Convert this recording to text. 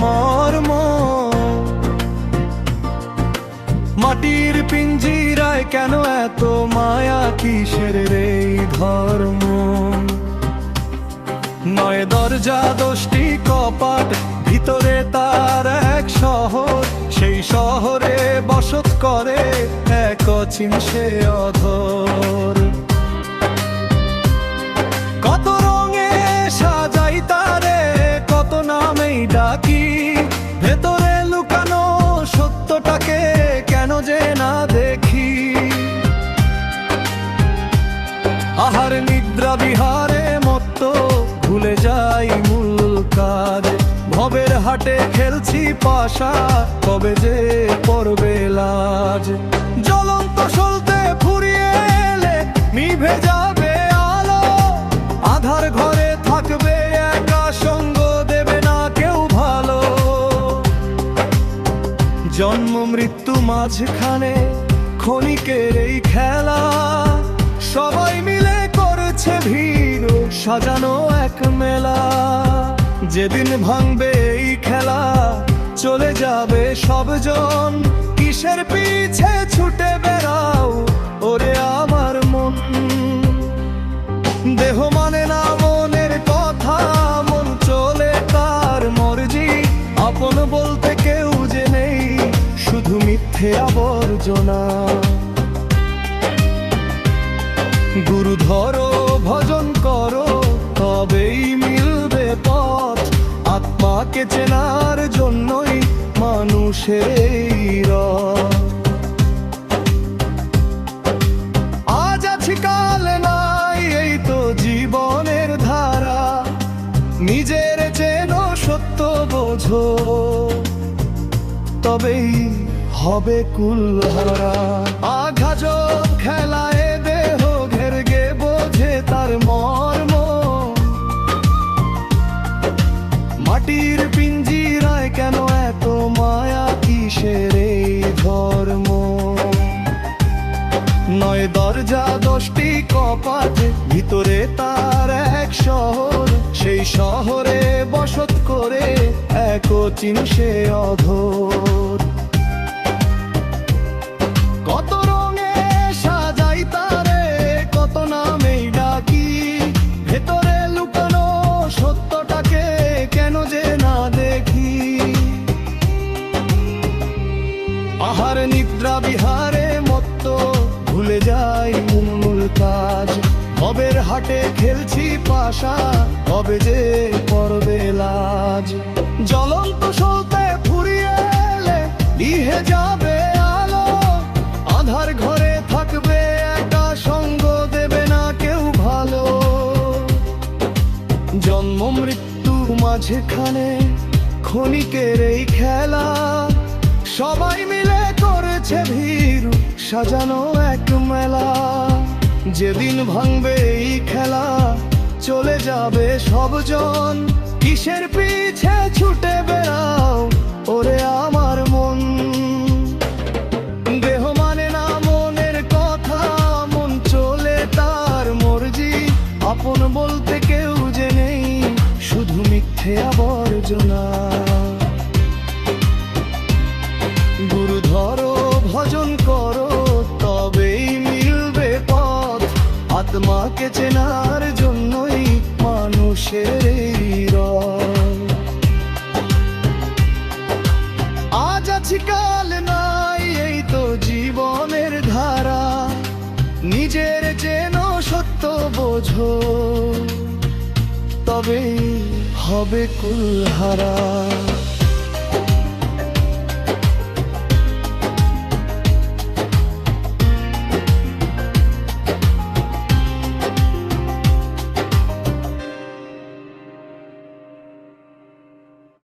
মর্ম। মাটির পিঞ্জিরায় কেন এত মায়া, কিসের এই ধর্ম? নয় দরজা 10টি কপাট, ভিতরে তার এক শহর, সেই শহরে বসত করে এক অচিন সে অধর। কত রঙে সাজাই তারে, কত নামেই ডাকি, ভেতরে লুকানো সত্যটাকে কেন যে না দেখি। আহার নিদ্রা বিহারে মত্ত, ভুলে যাই মূল কাজ। ভবের হাটে খেলছি পাশা, কবে যে পড়বে লাজ। জ্বলন্ত সলতে ফুরিয়ে এলে নিভে যাবে আলো, আধার ঘরে থাকবে একা, সঙ্গ দেবে না কেউ ভালো। জন্ম মৃত্যু মাঝখানে ক্ষণিকের এই খেলা, সবাই মিলে করেছে ভিড়, সাজানো এক মেলা। যেদিন ভাঙবে এই খেলা, চলে যাবে সবজন, কিসের পিছে ছুটে বেড়াও ওরে আমার মন। দেহ মানে না মনের কথা, মন চলে তার মর্জি, আপন বলতে কেউ যে নেই, শুধু মিথ্যে আবর্জনা। গুরু ধরো ভজন করো, তবেই মিলবে পথ, আত্মাকে চেনার জন্যই মানুষের রথ। আজ আছি কাল নাই, এই তো জীবনের ধারা, নিজের চেনো সত্য বোঝো, তবেই হবে কুলহারা। আঘাত খেলায় দেহ ঘেরগে বোঝে তার মর্ম, মাটির পিঞ্জিরায় কেন এত মায়া, কিসের এই ধর্ম? নয় দরজা 10টি কপাট, ভিতরে তার এক শহর, সেই শহরে বসত করে এক অচিন সে অধর। কত রঙে সাজাই তারে, কত নামেই ডাকি, ভেতরে লুকানো সত্যটাকে কেন যে না দেখি। আহার নিদ্রা বিহারে মত্ত, ভুলে যাই মূল কাজ। ভবের হাটে খেলছি পাশা, কবে যে পড়বে লাজ। জ্বলন্ত সলতে ফুরিয়ে এলে লিহে যাবে আলো, আধার ঘরে থাকবে একা, সঙ্গ দেবে না কেউ ভালো। জন্ম মৃত্যু মাঝখানে ক্ষণিকের এই খেলা, সবাই মিলে করেছে ভিড়, সাজানো এক মেলা। যেদিন ভাঙবে এই খেলা, চলে যাবে সবজন, কিসের পিছে ছুটে বেড়াও ওরে আমার মন। দেহ মানে না মনের কথা, মন চলে তার মর্জি, আপন বলতে কেউ যে নেই, শুধু মিথ্যে আবর্জনা। গুরু ধরো ভজন করো, তবেই মিলবে পথ, আত্মাকে চেনার জন্যই মানুষের এই রথ। আজ আছি কাল নাই, এই তো জীবনের ধারা, নিজের চেনো সত্য বোঝো, তবেই হবে কুলহারা।